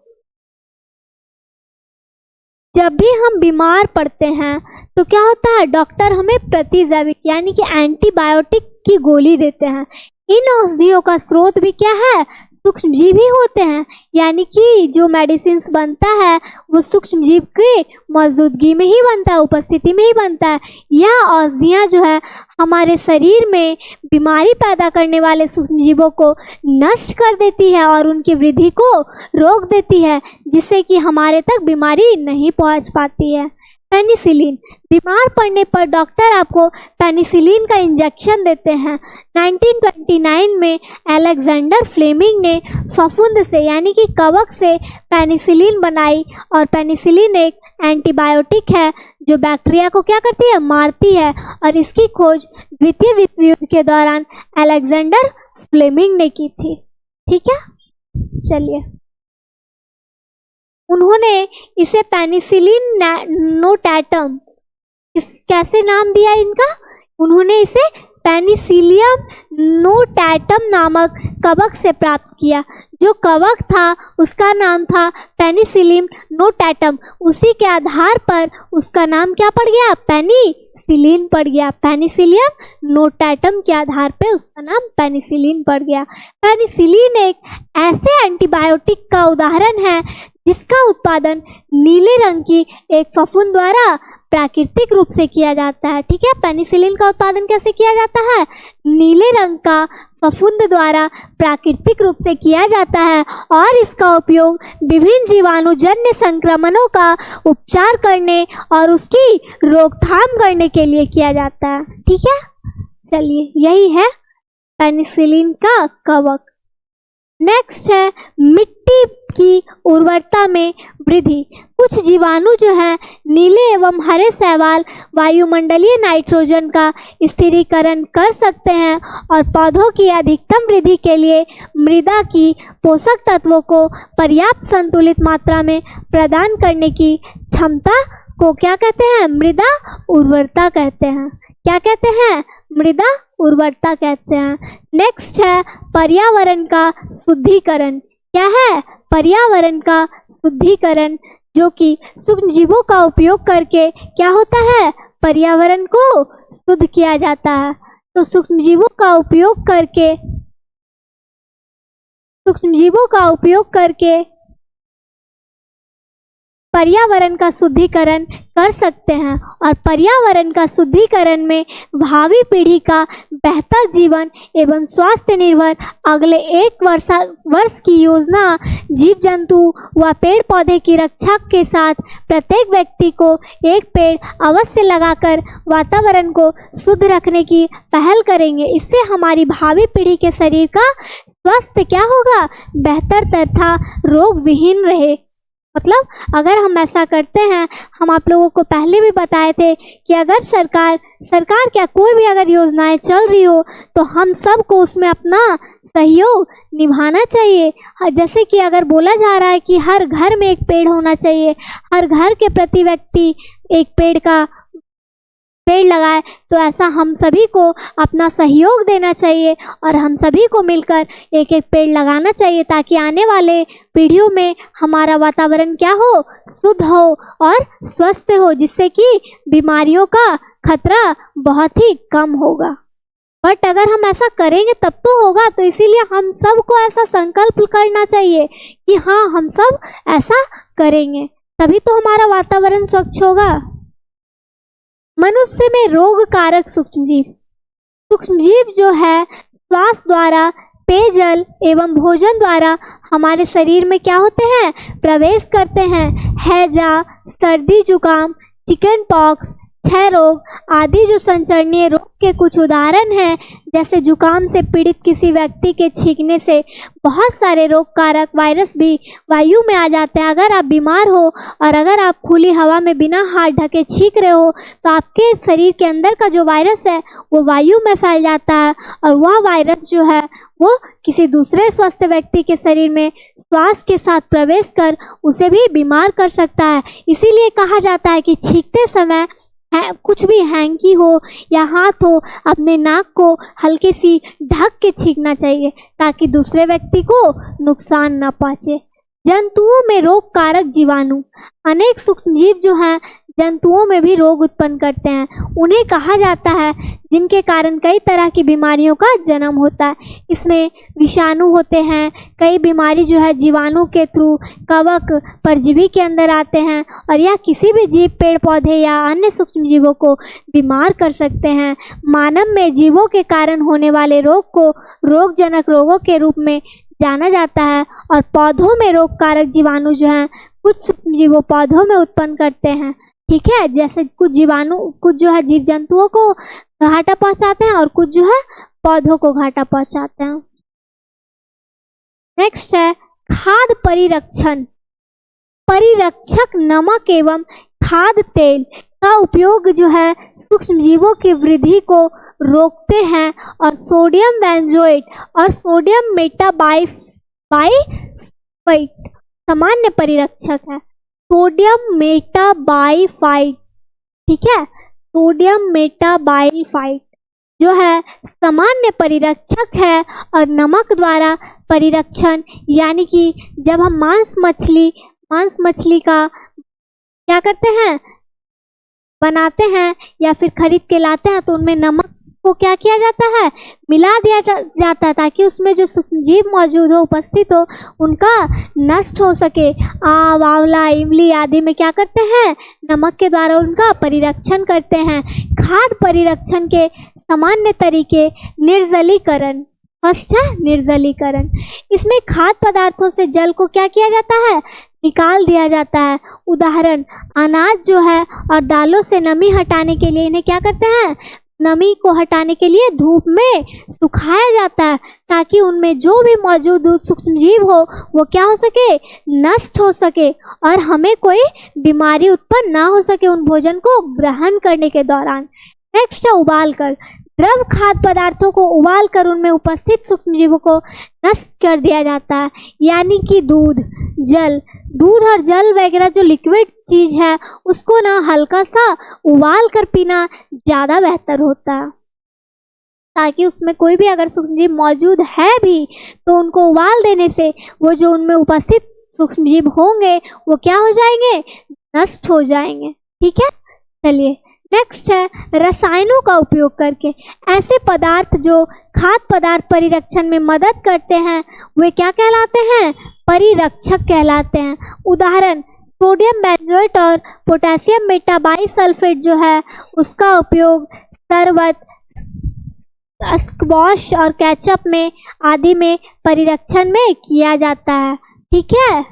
[SPEAKER 1] जब भी हम बीमार पड़ते हैं तो क्या होता है, डॉक्टर हमें प्रतिजैविक यानी कि एंटीबायोटिक की गोली देते हैं। इन औषधियों का स्रोत भी क्या है, सूक्ष्मजीव ही होते हैं। यानी कि जो मेडिसिन बनता है वो सूक्ष्मजीव की मौजूदगी में ही बनता है, उपस्थिति में ही बनता है। यह औषधियाँ जो है हमारे शरीर में बीमारी पैदा करने वाले सूक्ष्मजीवों को नष्ट कर देती है और उनकी वृद्धि को रोक देती है, जिससे कि हमारे तक बीमारी नहीं पहुंच पाती है। पेनिसिलिन, बीमार पड़ने पर डॉक्टर आपको पेनिसिलिन का इंजेक्शन देते हैं। 1929 में अलेक्जेंडर फ्लेमिंग ने फफूंद से यानी कि कवक से पेनिसिलिन बनाई और पेनिसिलिन एक एंटीबायोटिक है जो बैक्टीरिया को क्या करती है, मारती है। और इसकी खोज द्वितीय विश्व युद्ध के दौरान अलेक्जेंडर फ्लेमिंग ने की थी। ठीक है, चलिए उन्होंने इसे पेनिसिलिन नोटैटम, कैसे नाम दिया इनका, उन्होंने इसे पेनिसिलियम नोटैटम नामक कवक से प्राप्त किया। जो कवक था उसका नाम था पेनिसिलियम नोटैटम। उसी के आधार पर उसका नाम क्या पड़ गया, पेनिसिलिन पड़ गया। पेनिसिलियम नोटैटम के आधार पर उसका नाम पेनिसिलिन पड़ गया। पेनिसिलिन एक ऐसे एंटीबायोटिक का उदाहरण है जिसका उत्पादन नीले रंग की एक फफूंद द्वारा प्राकृतिक रूप से किया जाता है। ठीक है, पेनिसिलिन का उत्पादन कैसे किया जाता है, नीले रंग का फफूंद द्वारा प्राकृतिक रूप से किया जाता है और इसका उपयोग विभिन्न जीवाणुजन्य संक्रमणों का उपचार करने और उसकी रोकथाम करने के लिए किया जाता है। ठीक है, चलिए यही है पेनिसिलिन का कवक। नेक्स्ट है मिट्टी की उर्वरता में वृद्धि। कुछ जीवाणु जो है नीले एवं हरे शैवाल वायुमंडलीय नाइट्रोजन का स्थिरीकरण कर सकते हैं और पौधों की अधिकतम वृद्धि के लिए मृदा की पोषक तत्वों को पर्याप्त संतुलित मात्रा में प्रदान करने की क्षमता को क्या कहते हैं, मृदा उर्वरता कहते हैं। क्या कहते हैं, मृदा उर्वरता कहते हैं। नेक्स्ट है पर्यावरण का शुद्धिकरण। क्या है, पर्यावरण का शुद्धिकरण, जो कि सूक्ष्मजीवों का उपयोग करके क्या होता है, पर्यावरण को शुद्ध किया जाता है। तो सूक्ष्मजीवों का उपयोग करके पर्यावरण का शुद्धिकरण कर सकते हैं और पर्यावरण का शुद्धिकरण में भावी पीढ़ी का बेहतर जीवन एवं स्वास्थ्य निर्भर अगले 1 वर्ष की योजना जीव जंतु व पेड़ पौधे की रक्षा के साथ प्रत्येक व्यक्ति को एक पेड़ अवश्य लगाकर वातावरण को शुद्ध रखने की पहल करेंगे। इससे हमारी भावी पीढ़ी के शरीर का स्वास्थ्य क्या होगा, बेहतर तथा रोग विहीन रहे। मतलब अगर हम ऐसा करते हैं, हम आप लोगों को पहले भी बताए थे कि अगर सरकार क्या कोई भी अगर योजनाएं चल रही हो तो हम सबको उसमें अपना सहयोग निभाना चाहिए। जैसे कि अगर बोला जा रहा है कि हर घर में एक पेड़ होना चाहिए, हर घर के प्रति व्यक्ति एक पेड़ लगाए, तो ऐसा हम सभी को अपना सहयोग देना चाहिए और हम सभी को मिलकर एक एक पेड़ लगाना चाहिए ताकि आने वाले पीढ़ियों में हमारा वातावरण क्या हो, शुद्ध हो और स्वस्थ हो, जिससे कि बीमारियों का खतरा बहुत ही कम होगा। बट अगर हम ऐसा करेंगे तब तो होगा, तो इसीलिए हम सबको ऐसा संकल्प करना चाहिए कि हाँ, हम सब ऐसा करेंगे, तभी तो हमारा वातावरण स्वच्छ होगा। मनुष्य में रोग कारक सूक्ष्मजीव जो है श्वास द्वारा, पेयजल एवं भोजन द्वारा हमारे शरीर में क्या होते हैं, प्रवेश करते हैं। हैजा, सर्दी जुकाम, चिकन पॉक्स, क्षय रोग आदि जो संचरणीय रोग के कुछ उदाहरण हैं। जैसे जुकाम से पीड़ित किसी व्यक्ति के छींकने से बहुत सारे रोग कारक वायरस भी वायु में आ जाते हैं। अगर आप बीमार हो और अगर आप खुली हवा में बिना हाथ ढके छींक रहे हो तो आपके शरीर के अंदर का जो वायरस है वो वायु में फैल जाता है और वह वायरस जो है वो किसी दूसरे स्वस्थ व्यक्ति के शरीर में श्वास के साथ प्रवेश कर उसे भी बीमार कर सकता है। इसीलिए कहा जाता है कि छींकते समय कुछ भी हैंकी हो या हाथ हो, अपने नाक को हल्की सी ढक के छींकना चाहिए ताकि दूसरे व्यक्ति को नुकसान न पहुंचे। जंतुओं में रोग कारक जीवाणु, अनेक सूक्ष्मजीव जो हैं जंतुओं में भी रोग उत्पन्न करते हैं। उन्हें कहा जाता है जिनके कारण कई तरह की बीमारियों का जन्म होता है। इसमें विषाणु होते हैं, कई बीमारी जो है जीवाणु के थ्रू कवक परजीवी के अंदर आते हैं और यह किसी भी जीव, पेड़ पौधे या अन्य सूक्ष्म जीवों को बीमार कर सकते हैं। मानव में जीवों के कारण होने वाले रोग को रोगजनक रोगों के रूप में जाना जाता है और पौधों में रोग कारक जीवाणु जो हैं कुछ सूक्ष्म जीवों पौधों में उत्पन्न करते हैं। ठीक है, जैसे कुछ जीवाणु, कुछ जो है जीव जंतुओं को घाटा पहुंचाते हैं और कुछ जो है पौधों को घाटा पहुंचाते हैं। नेक्स्ट है खाद्य परिरक्षण। परिरक्षक नमक एवं खाद्य तेल का उपयोग जो है सूक्ष्म जीवों की वृद्धि को रोकते हैं और सोडियम बेंजोएट और सोडियम मेटाबाइफाइट सामान्य परिरक्षक है। सोडियम मेटाबाइफाइट, ठीक है, सोडियम मेटाबाइफाइट जो है सामान्य परिरक्षक है और नमक द्वारा परिरक्षण, यानी कि जब हम मांस मछली का क्या करते हैं, बनाते हैं या फिर खरीद के लाते हैं तो उनमें नमक को क्या किया जाता है, मिला दिया जाता है ताकि उसमें जो सूक्ष्मजीव मौजूद हो, उपस्थित हो, उनका नष्ट हो सके। आंव, आंवला, इमली आदि में क्या करते हैं, नमक के द्वारा उनका परिरक्षण करते हैं। खाद्य परिरक्षण के सामान्य तरीके निर्जलीकरण। फर्स्ट है निर्जलीकरण। इसमें खाद्य पदार्थों से जल को क्या किया जाता है, निकाल दिया जाता है। उदाहरण, अनाज जो है और दालों से नमी हटाने के लिए इन्हें क्या करते हैं, नमी को हटाने के लिए धूप में सुखाया जाता है ताकि उनमें जो भी मौजूद सूक्ष्मजीव हो वो क्या हो सके, नष्ट हो सके और हमें कोई बीमारी उत्पन्न ना हो सके उन भोजन को ग्रहण करने के दौरान। नेक्स्ट है उबालकर। द्रव खाद्य पदार्थों को उबालकर उनमें उपस्थित सूक्ष्मजीवों को नष्ट कर दिया जाता है, यानी कि दूध और जल वगैरह जो लिक्विड चीज है उसको ना हल्का सा उबाल कर पीना ज़्यादा बेहतर होता है ताकि उसमें कोई भी अगर सूक्ष्मजीव मौजूद है भी तो उनको उबाल देने से वो जो उनमें उपस्थित सूक्ष्मजीव होंगे वो क्या हो जाएंगे, नष्ट हो जाएंगे। ठीक है, चलिए नेक्स्ट है रसायनों का उपयोग करके। ऐसे पदार्थ जो खाद्य पदार्थ परिरक्षण में मदद करते हैं वे क्या कहलाते हैं, परिरक्षक कहलाते हैं। उदाहरण, सोडियम बेंजोएट और पोटेशियम मेटाबाइसल्फेट जो है उसका उपयोग शरबत, स्क्वॉश और केचप में आदि में परिरक्षण में किया जाता है। ठीक है,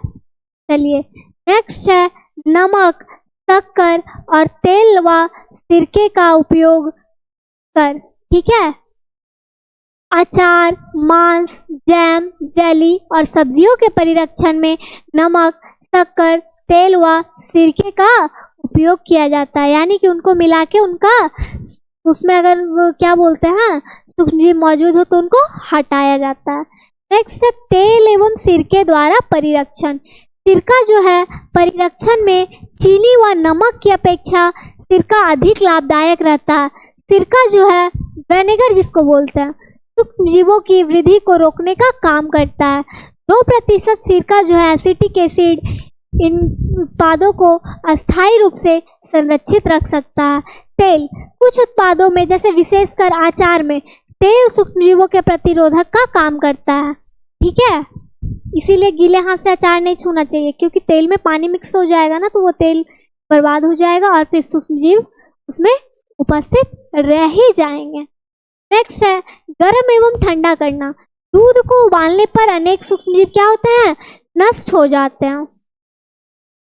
[SPEAKER 1] चलिए नेक्स्ट है नमक, शक्कर और तेल व सिरके का उपयोग कर। ठीक है, अचार, मांस, जैम, जेली और सब्जियों के परिरक्षण में नमक, शक्कर, तेल व सिरके का उपयोग किया जाता है, यानी कि उनको मिला के उनका उसमें अगर वो क्या बोलते हैं सूक्ष्मजीव मौजूद हो तो उनको हटाया जाता है। नेक्स्ट है तेल एवं सिरके द्वारा परिरक्षण। सिरका जो है परिरक्षण में चीनी व नमक की अपेक्षा सिरका अधिक लाभदायक रहता है। सिरका जो है विनेगर जिसको बोलते हैं सूक्ष्मजीवों की वृद्धि को रोकने का काम करता है। 2% सिरका जो है एसिटिक एसिड इन उत्पादों को अस्थायी रूप से संरक्षित रख सकता है। तेल, कुछ उत्पादों में जैसे विशेषकर आचार में तेल सूक्ष्मजीवों के प्रतिरोधक का काम करता है। ठीक है, इसीलिए गीले हाथ से अचार नहीं छूना चाहिए, क्योंकि तेल में पानी मिक्स हो जाएगा ना तो वो तेल बर्बाद हो जाएगा और फिर सूक्ष्मजीव उसमें उपस्थित रह ही जाएंगे। नेक्स्ट है गर्म एवं ठंडा करना। दूध को उबालने पर अनेक सूक्ष्मजीव क्या होते हैं, नष्ट हो जाते हैं।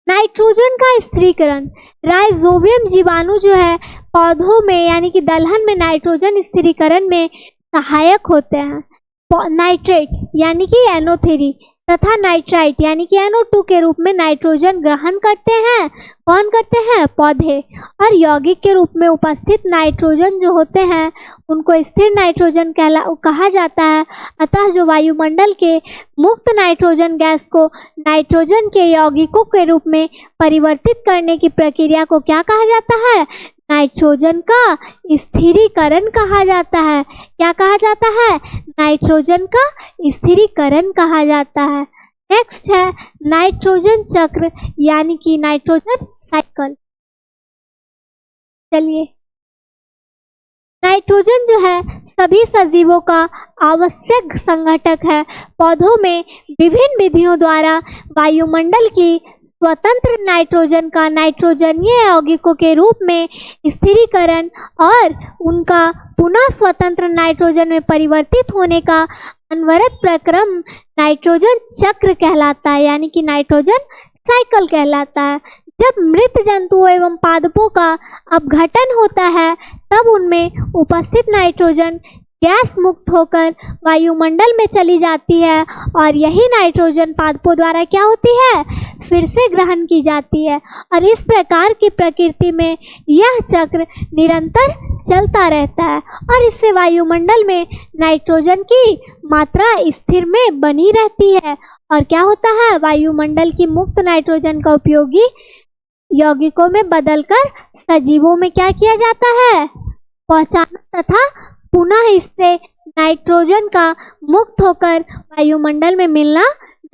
[SPEAKER 1] नाइट्रोजन का स्थिरीकरण, राइजोबियम जीवाणु जो है पौधों में यानी कि दलहन में नाइट्रोजन स्थिरीकरण में सहायक होते हैं। नाइट्रेट यानी कि NO3 तथा नाइट्राइट यानी कि NO2 के रूप में नाइट्रोजन ग्रहण करते हैं। कौन करते हैं, पौधे। और यौगिक के रूप में उपस्थित नाइट्रोजन जो होते हैं उनको स्थिर नाइट्रोजन कहा जाता है। अतः जो वायुमंडल के मुक्त नाइट्रोजन गैस को नाइट्रोजन के यौगिकों के रूप में परिवर्तित करने की प्रक्रिया को क्या कहा जाता है, नाइट्रोजन का स्थिरीकरण कहा जाता है। क्या कहा जाता है, नाइट्रोजन का स्थिरीकरण कहा जाता है। नेक्स्ट है नाइट्रोजन चक्र यानी कि नाइट्रोजन साइकिल। चलिए, नाइट्रोजन जो है सभी सजीवों का आवश्यक संघटक है। पौधों में विभिन्न विधियों द्वारा वायुमंडल की स्वतंत्र नाइट्रोजन का नाइट्रोजनीय यौगिकों के रूप में स्थिरीकरण और उनका पुनः स्वतंत्र नाइट्रोजन में परिवर्तित होने का अनवरत प्रक्रम नाइट्रोजन चक्र कहलाता है, यानी कि नाइट्रोजन साइकिल कहलाता है। जब मृत जंतुओं एवं पादपों का अपघटन होता है तब उनमें उपस्थित नाइट्रोजन गैस मुक्त होकर वायुमंडल में चली जाती है और यही नाइट्रोजन पादपों द्वारा क्या होती है, फिर से ग्रहण की जाती है। और इस प्रकार की प्रकृति में यह चक्र निरंतर चलता रहता है और इससे वायुमंडल में नाइट्रोजन की मात्रा स्थिर में बनी रहती है। और क्या होता है, वायुमंडल की मुक्त नाइट्रोजन का उपयोगी यौगिकों में बदलकर सजीवों में क्या किया जाता है, पहुंचाना तथा पुनः इससे नाइट्रोजन का मुक्त होकर वायुमंडल में मिलना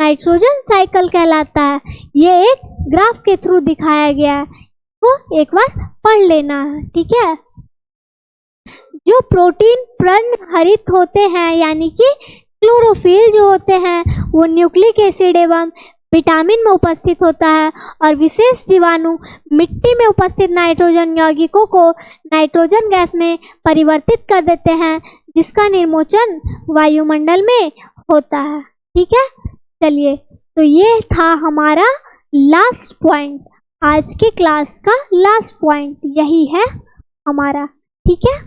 [SPEAKER 1] नाइट्रोजन साइकिल कहलाता है। ये एक ग्राफ के थ्रू दिखाया गया है, तो एक बार पढ़ लेना है। ठीक है, जो प्रोटीन पर्णहरित होते हैं यानी कि क्लोरोफिल जो होते हैं वो न्यूक्लिक एसिड एवं विटामिन में उपस्थित होता है और विशेष जीवाणु मिट्टी में उपस्थित नाइट्रोजन यौगिकों को नाइट्रोजन गैस में परिवर्तित कर देते हैं, जिसका निर्मोचन वायुमंडल में होता है। ठीक है, चलिए, तो ये था हमारा लास्ट पॉइंट, आज की क्लास का लास्ट पॉइंट यही है हमारा। ठीक है,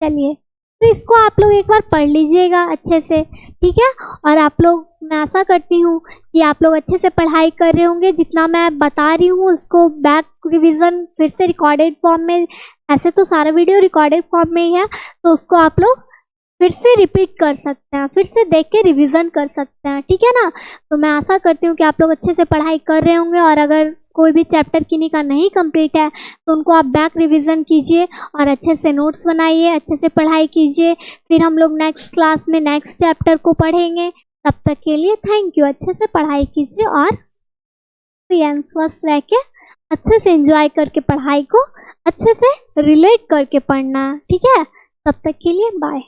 [SPEAKER 1] चलिए, तो इसको आप लोग एक बार पढ़ लीजिएगा अच्छे से। ठीक है, और आप लोग, मैं आशा करती हूँ कि आप लोग अच्छे से पढ़ाई कर रहे होंगे। जितना मैं बता रही हूँ उसको बैक रिवीजन फिर से रिकॉर्डेड फॉर्म में, ऐसे तो सारा वीडियो रिकॉर्डेड फॉर्म में ही है, तो उसको आप लोग फिर से रिपीट कर सकते हैं, फिर से देख के रिवीजन कर सकते हैं। ठीक है ना, तो मैं आशा करती हूँ कि आप लोग अच्छे से पढ़ाई कर रहे होंगे और अगर कोई भी चैप्टर किन्हीं का नहीं कंप्लीट है तो उनको आप बैक रिवीजन कीजिए और अच्छे से नोट्स बनाइए, अच्छे से पढ़ाई कीजिए। फिर हम लोग नेक्स्ट क्लास में नेक्स्ट चैप्टर को पढ़ेंगे। तब तक के लिए थैंक यू। अच्छे से पढ़ाई कीजिए और स्वस्थ रह के अच्छे से एंजॉय करके पढ़ाई को अच्छे से रिलेट करके पढ़ना। ठीक है, तब तक के लिए बाय।